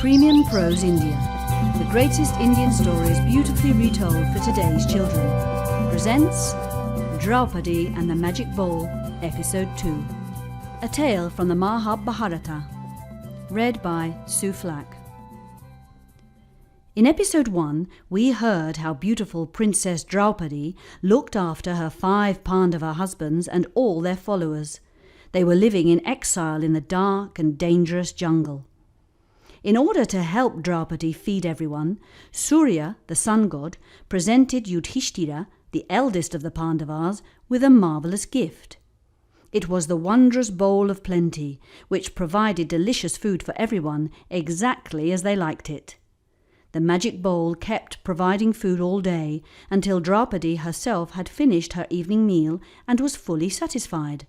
Premium Prose India, the greatest Indian stories beautifully retold for today's children, presents Draupadi and the Magic Bowl, Episode 2, a tale from the Mahabharata, read by Sue Flack. In Episode 1, we heard how beautiful Princess Draupadi looked after her 5 Pandava husbands and all their followers. They were living in exile in the dark and dangerous jungle. In order to help Draupadi feed everyone, Surya the Sun God presented Yudhishthira, the eldest of the Pandavas, with a marvellous gift. It was the wondrous bowl of plenty, which provided delicious food for everyone exactly as they liked it. The magic bowl kept providing food all day until Draupadi herself had finished her evening meal and was fully satisfied.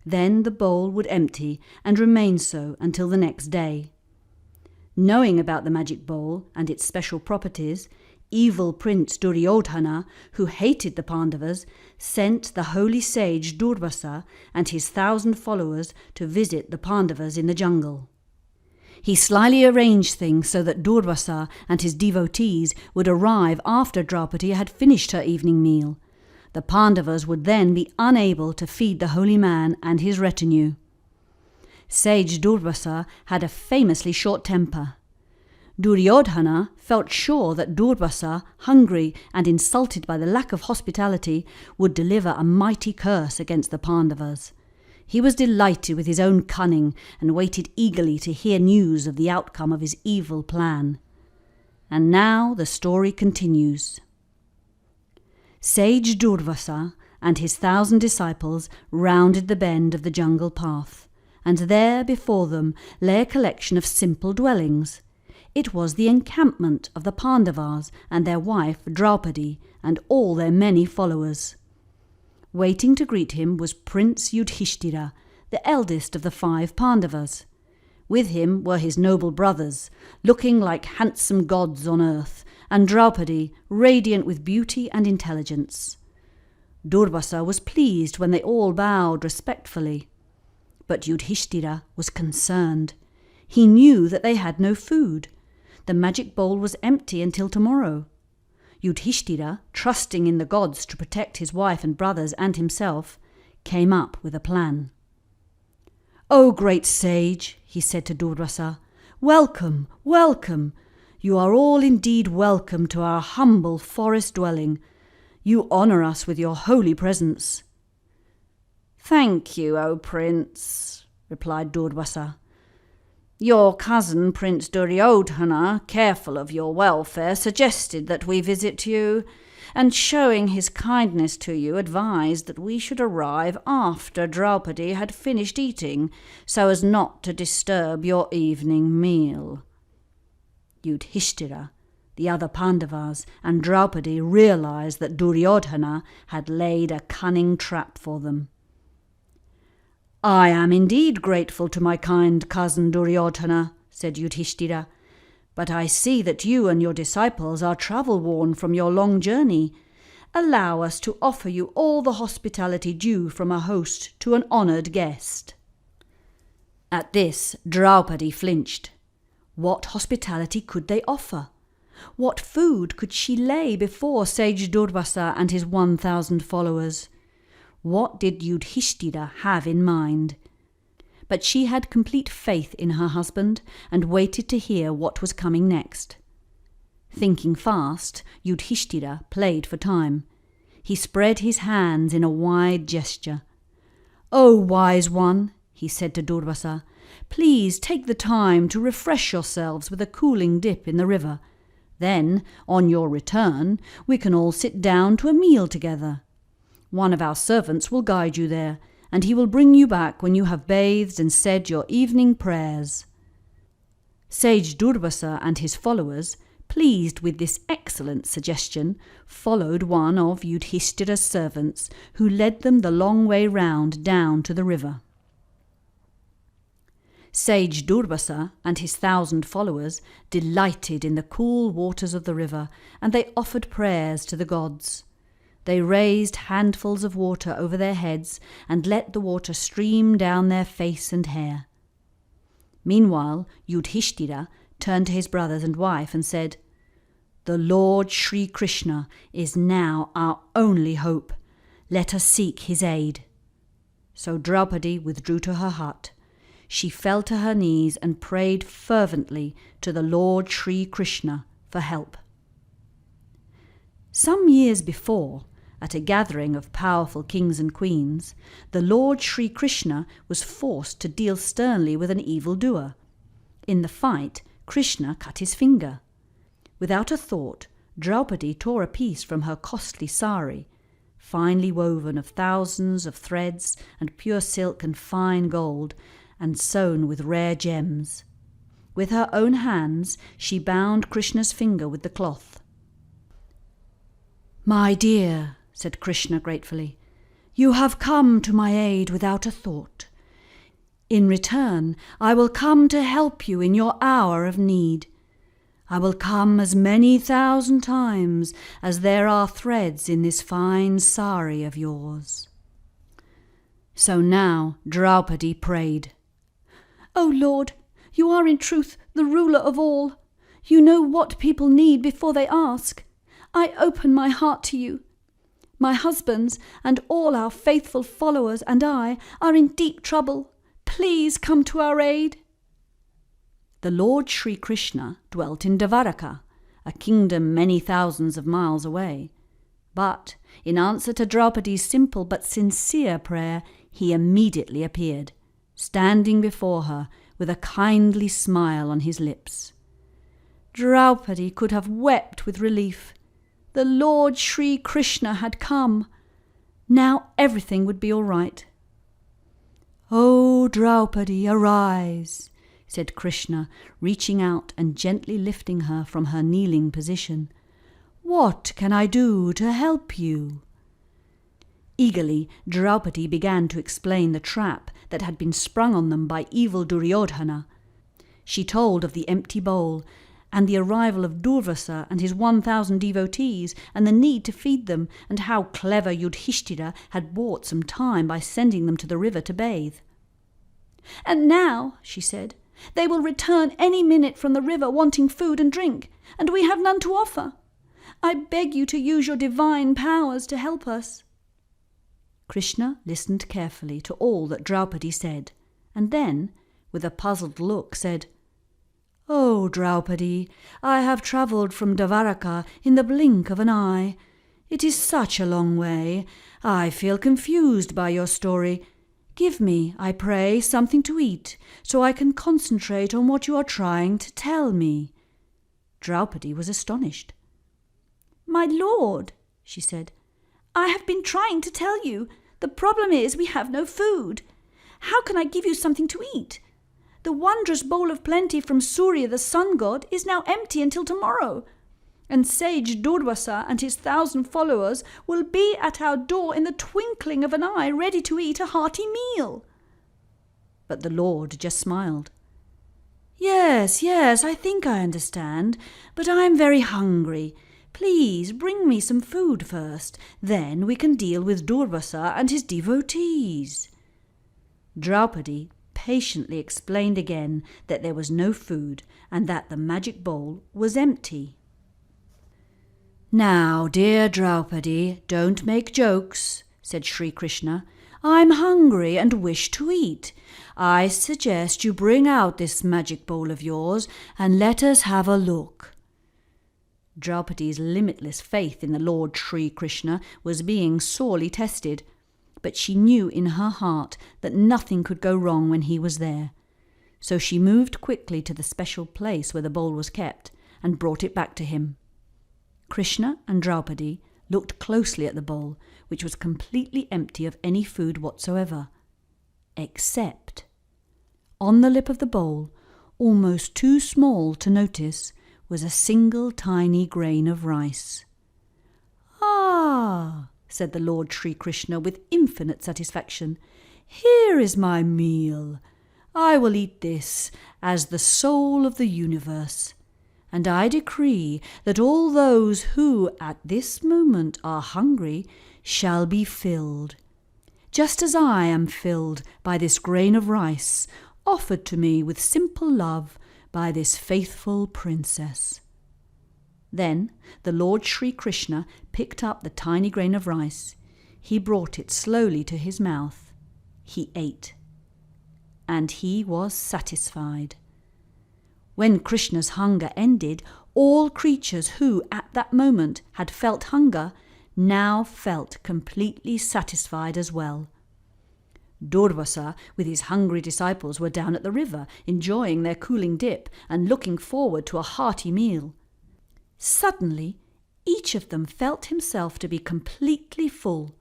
Then the bowl would empty and remain so until the next day. Knowing about the magic bowl and its special properties, evil Prince Duryodhana, who hated the Pandavas, sent the holy sage Durvasa and his 1,000 followers to visit the Pandavas in the jungle. He slyly arranged things so that Durvasa and his devotees would arrive after Draupadi had finished her evening meal. The Pandavas would then be unable to feed the holy man and his retinue. Sage Durvasa had a famously short temper. Duryodhana felt sure that Durvasa, hungry and insulted by the lack of hospitality, would deliver a mighty curse against the Pandavas. He was delighted with his own cunning and waited eagerly to hear news of the outcome of his evil plan. And now the story continues. Sage Durvasa and his 1,000 disciples rounded the bend of the jungle path, and there before them lay a collection of simple dwellings. It was the encampment of the Pandavas and their wife Draupadi and all their many followers. Waiting to greet him was Prince Yudhishthira, the eldest of the 5 Pandavas. With him were his noble brothers, looking like handsome gods on earth, and Draupadi, radiant with beauty and intelligence. Durvasa was pleased when they all bowed respectfully. But Yudhishthira was concerned. He knew that they had no food. The magic bowl was empty until tomorrow. Yudhishthira, trusting in the gods to protect his wife and brothers and himself, came up with a plan. "O great sage," he said to Durvasa, "welcome, welcome! You are all indeed welcome to our humble forest dwelling. You honour us with your holy presence." "Thank you, O Prince," replied Durvasa. "Your cousin Prince Duryodhana, careful of your welfare, suggested that we visit you, and showing his kindness to you advised that we should arrive after Draupadi had finished eating, so as not to disturb your evening meal." Yudhishthira, the other Pandavas, and Draupadi realized that Duryodhana had laid a cunning trap for them. "I am indeed grateful to my kind cousin Duryodhana," said Yudhishthira, "but I see that you and your disciples are travel-worn from your long journey. Allow us to offer you all the hospitality due from a host to an honoured guest." At this, Draupadi flinched. What hospitality could they offer? What food could she lay before sage Durvasa and his 1,000 followers? What did Yudhishthira have in mind? But she had complete faith in her husband and waited to hear what was coming next. Thinking fast, Yudhishthira played for time. He spread his hands in a wide gesture. "O wise one," he said to Durvasa, "please take the time to refresh yourselves with a cooling dip in the river. Then, on your return, we can all sit down to a meal together. One of our servants will guide you there, and he will bring you back when you have bathed and said your evening prayers." Sage Durvasa and his followers, pleased with this excellent suggestion, followed one of Yudhishthira's servants, who led them the long way round down to the river. Sage Durvasa and his 1,000 followers delighted in the cool waters of the river, and they offered prayers to the gods. They raised handfuls of water over their heads and let the water stream down their face and hair. Meanwhile, Yudhishthira, turned to his brothers and wife and said, "The Lord Sri Krishna is now our only hope. Let us seek his aid." So Draupadi withdrew to her hut. She fell to her knees and prayed fervently to the Lord Sri Krishna for help. Some years before, at a gathering of powerful kings and queens, the Lord Sri Krishna was forced to deal sternly with an evildoer. In the fight, Krishna cut his finger. Without a thought, Draupadi tore a piece from her costly sari, finely woven of thousands of threads and pure silk and fine gold, and sewn with rare gems. With her own hands, she bound Krishna's finger with the cloth. "My dear," said Krishna gratefully, "you have come to my aid without a thought. In return, I will come to help you in your hour of need. I will come as many thousand times as there are threads in this fine sari of yours." So now Draupadi prayed, "O Lord, you are in truth the ruler of all. You know what people need before they ask. I open my heart to you. My husbands and all our faithful followers and I are in deep trouble. Please come to our aid." The Lord Sri Krishna dwelt in Dvaraka, a kingdom many thousands of miles away. But in answer to Draupadi's simple but sincere prayer, he immediately appeared, standing before her with a kindly smile on his lips. Draupadi could have wept with relief. The Lord Sri Krishna had come. Now everything would be all right. "O Draupadi, arise," said Krishna, reaching out and gently lifting her from her kneeling position. "What can I do to help you?" Eagerly, Draupadi began to explain the trap that had been sprung on them by evil Duryodhana. She told of the empty bowl, and the arrival of Durvasa and his 1,000 devotees, and the need to feed them, and how clever Yudhishthira had bought some time by sending them to the river to bathe. "And now," she said, "they will return any minute from the river wanting food and drink, and we have none to offer. I beg you to use your divine powers to help us." Krishna listened carefully to all that Draupadi said, and then, with a puzzled look, said, "O Draupadi, I have travelled from Dvaraka in the blink of an eye. It is such a long way. I feel confused by your story. Give me, I pray, something to eat, so I can concentrate on what you are trying to tell me." Draupadi was astonished. "My lord," she said, "I have been trying to tell you. The problem is we have no food. How can I give you something to eat? The wondrous bowl of plenty from Surya the Sun God is now empty until tomorrow, and sage Durvasa and his 1,000 followers will be at our door in the twinkling of an eye, ready to eat a hearty meal." But the Lord just smiled. Yes, I think I understand, but I am very hungry. Please bring me some food first, then we can deal with Durvasa and his devotees." Draupadi patiently explained again that there was no food and that the magic bowl was empty. "Now, dear Draupadi, don't make jokes," said Sri Krishna. "I'm hungry and wish to eat. I suggest you bring out this magic bowl of yours and let us have a look." Draupadi's limitless faith in the Lord Sri Krishna was being sorely tested, but she knew in her heart that nothing could go wrong when he was there. So she moved quickly to the special place where the bowl was kept and brought it back to him. Krishna and Draupadi looked closely at the bowl, which was completely empty of any food whatsoever, except on the lip of the bowl, almost too small to notice, was a single tiny grain of rice. "Ah," said the Lord Sri Krishna with infinite satisfaction, "here is my meal. I will eat this as the soul of the universe, and I decree that all those who at this moment are hungry shall be filled, just as I am filled by this grain of rice, offered to me with simple love by this faithful princess. Then the Lord Sri Krishna picked up the tiny grain of rice. He brought it slowly to his mouth. He ate. And he was satisfied. When Krishna's hunger ended, all creatures who at that moment had felt hunger now felt completely satisfied as well. Durvasa with his hungry disciples were down at the river, enjoying their cooling dip and looking forward to a hearty meal. Suddenly, each of them felt himself to be completely full.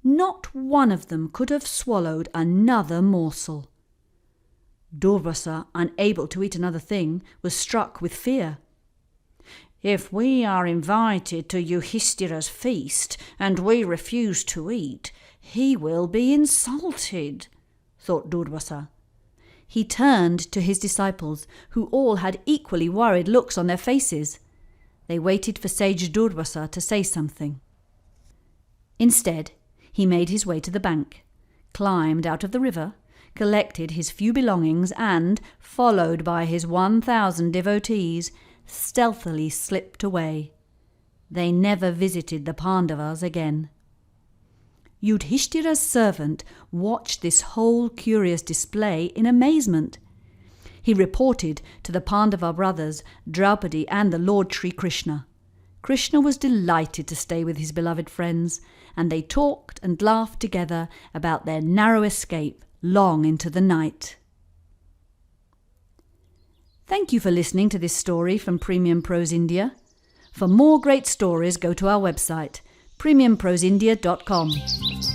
Not one of them could have swallowed another morsel. Durvasa, unable to eat another thing, was struck with fear. "If we are invited to Yudhishthira's feast and we refuse to eat, he will be insulted," thought Durvasa. He turned to his disciples, who all had equally worried looks on their faces. They waited for sage Durvasa to say something. Instead, he made his way to the bank, climbed out of the river, collected his few belongings and, followed by his 1,000 devotees, stealthily slipped away. They never visited the Pandavas again. Yudhishthira's servant watched this whole curious display in amazement. He reported to the Pandava brothers, Draupadi and the Lord Sri Krishna. Krishna was delighted to stay with his beloved friends, and they talked and laughed together about their narrow escape long into the night. Thank you for listening to this story from Premium Prose India. For more great stories, go to our website, premiumproseindia.com.